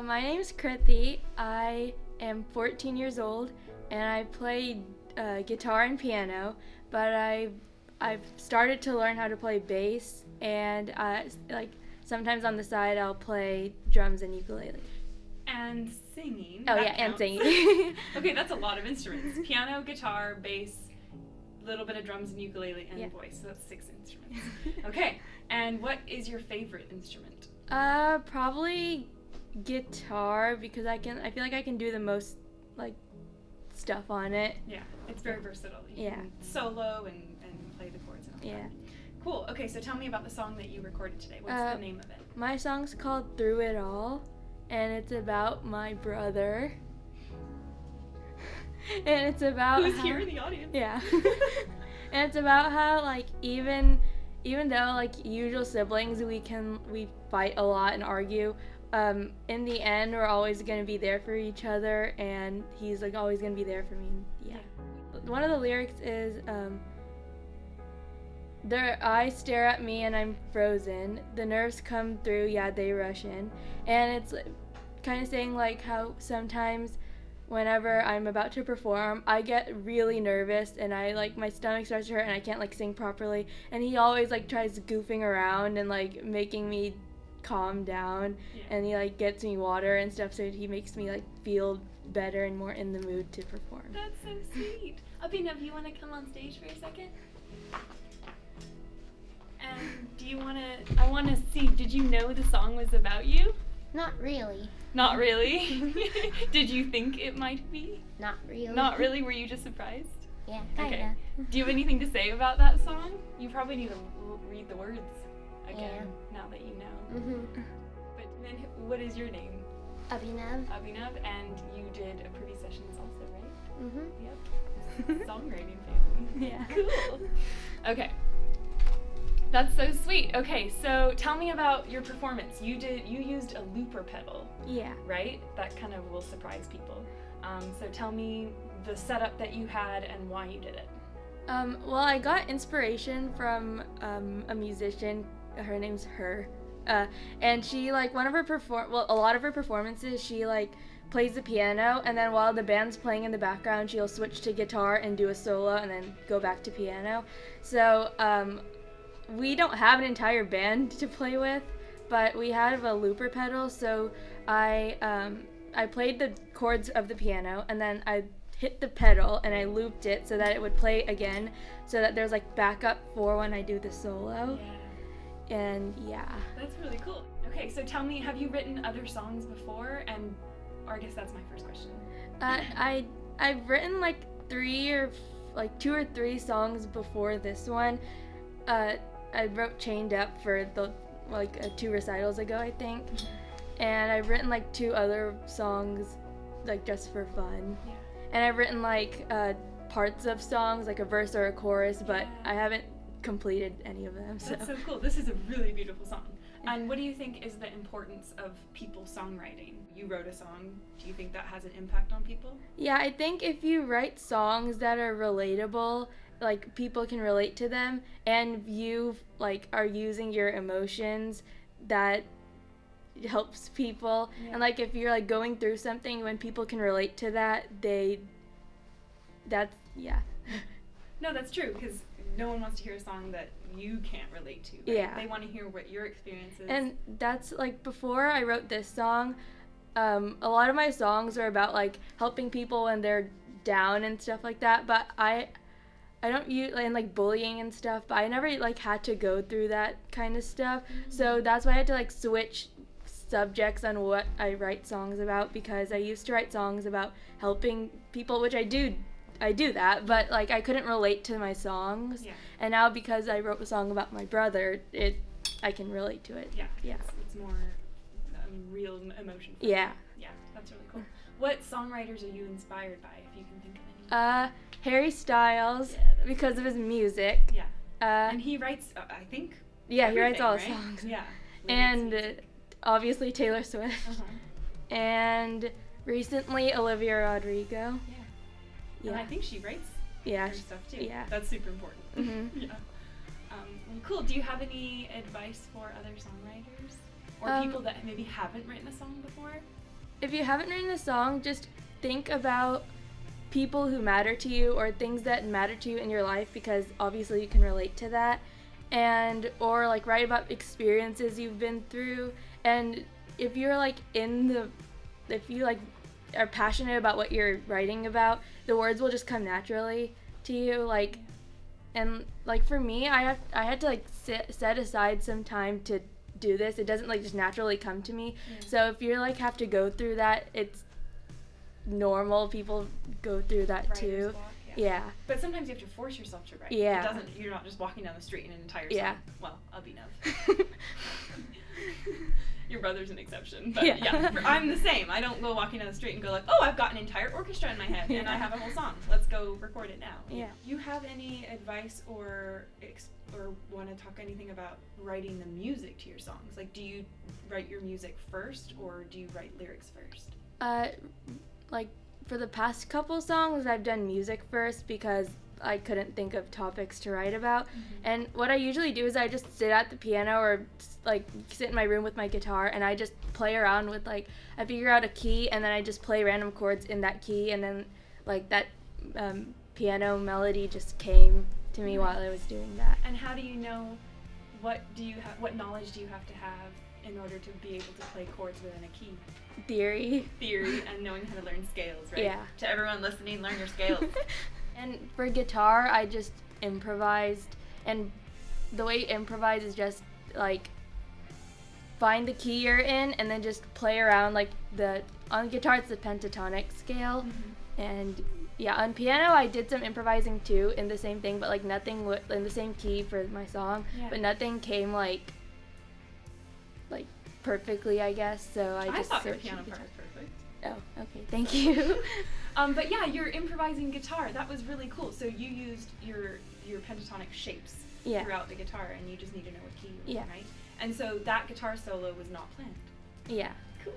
My name's Krithi. I am 14 years old, and I play guitar and piano, but I've started to learn how to play bass, and sometimes on the side I'll play drums and ukulele. And singing. Oh yeah, and singing. Okay, that's a lot of instruments. Piano, guitar, bass, a little bit of drums and ukulele and voice. So that's 6 instruments. Okay, and what is your favorite instrument? Probably guitar, because I feel like I can do the most stuff on it. Yeah, it's very versatile. You can solo and play the chords and all that. Cool. Okay, so tell me about the song that you recorded today. What's the name of it? My song's called Through It All, and it's about my brother. And it's about who's here in the audience. Yeah. And it's about how even though usual siblings we fight a lot and argue, in the end we're always gonna be there for each other, and he's always gonna be there for me. Yeah. One of the lyrics is their eyes stare at me and I'm frozen. The nerves come through, yeah, they rush in. And it's kind of saying how sometimes whenever I'm about to perform, I get really nervous and my stomach starts to hurt and I can't sing properly. And he always tries goofing around and making me calm down. Yeah. And he gets me water and stuff, so he makes me feel better and more in the mood to perform. That's so sweet. Abhinav, you want to come on stage for a second? And I want to see, did you know the song was about you? Not really. Not really? Did you think it might be? Not really. Not really? Were you just surprised? Yeah, kinda. Okay. Do you have anything to say about that song? You probably need to read the words again now that you know. Mm-hmm. But then, what is your name? Abhinav. Abhinav, and you did a Privy Sessions also, right? Mm-hmm. Yep. Songwriting family. Yeah. Cool. Okay. That's so sweet. Okay, so tell me about your performance. You used a looper pedal. Yeah. Right? That kind of will surprise people. So tell me the setup that you had and why you did it. Well, I got inspiration from a musician. Her name's Her. And she a lot of her performances, she plays the piano, and then while the band's playing in the background, she'll switch to guitar and do a solo and then go back to piano. So we don't have an entire band to play with, but we have a looper pedal, so I played the chords of the piano, and then I hit the pedal and I looped it so that it would play again, so that there's backup for when I do the solo. Yeah. And yeah. That's really cool. Okay, so tell me, have you written other songs before? Or I guess that's my first question. I've written 2 or 3 songs before this one. I wrote Chained Up for the 2 recitals ago, I think. Mm-hmm. And I've written 2 other songs just for fun. Yeah. And I've written parts of songs, a verse or a chorus, but I haven't completed any of them. That's so cool. This is a really beautiful song. And what do you think is the importance of people songwriting? You wrote a song. Do you think that has an impact on people? Yeah, I think if you write songs that are relatable, people can relate to them, and you are using your emotions, that helps people. Yeah. And if you're going through something, when people can relate to that, No, that's true, because no one wants to hear a song that you can't relate to, right? Yeah. They want to hear what your experience is. And that's before I wrote this song, a lot of my songs are about helping people when they're down and stuff like that, but I don't use bullying and stuff, but I never had to go through that kind of stuff. Mm-hmm. So that's why I had to switch subjects on what I write songs about, because I used to write songs about helping people, which I do that, but I couldn't relate to my songs. Yeah. And now because I wrote a song about my brother, I can relate to it. Yeah. Yeah. It's more real emotion. Yeah. Yeah, that's really cool. What songwriters are you inspired by, if you can think of any? Harry Styles, because of his music. Yeah. And he writes, I think. Yeah, he writes all his songs. Yeah. And obviously Taylor Swift. Uh-huh. And recently Olivia Rodrigo. Yeah. And I think she writes her stuff too. Yeah. That's super important. Mm-hmm. Yeah. Cool. Do you have any advice for other songwriters? Or people that maybe haven't written a song before? if you haven't written a song, just think about people who matter to you or things that matter to you in your life, because obviously you can relate to that, and or like write about experiences you've been through. And if you're like if you like are passionate about what you're writing about, the words will just come naturally to you. Like, and like for me, I had to like set aside some time to do this. It doesn't like just naturally come to me. So if you like have to go through that, it's normal. People go through that Writer's too. block, Yeah. But sometimes you have to force yourself to write. Yeah. It doesn't. You're not just walking down the street in an entire song. Yeah. Well, Abhinav. Your brother's an exception, but Yeah. I'm the same. I don't go walking down the street and go like, oh, I've got an entire orchestra in my head and I have a whole song. Let's go record it now. Yeah. You have any advice or want to talk anything about writing the music to your songs? Like, do you write your music first or do you write lyrics first? Like for the past couple songs, I've done music first because I couldn't think of topics to write about. And what I usually do is I just sit at the piano or like sit in my room with my guitar and I just play around with like, I figure out a key and then I just play random chords in that key, and then like that piano melody just came to me while I was doing that. And how do you know what knowledge do you have to have in order to be able to play chords within a key? Theory And knowing how to learn scales, right? Yeah. To everyone listening, learn your scales. And for guitar, I just improvised, and the way improvise is just like find the key you're in and then just play around. Like on guitar it's the pentatonic scale, and yeah, on piano I did some improvising too in the same thing, but like nothing in the same key for my song, but nothing came like perfectly, I guess. So I just thought your searched piano the part was guitar. perfect. Oh, okay, thank you. But yeah, your improvising guitar, that was really cool. So you used your pentatonic shapes throughout the guitar, and you just need to know what key you're in, right? And so that guitar solo was not planned. Yeah. Cool.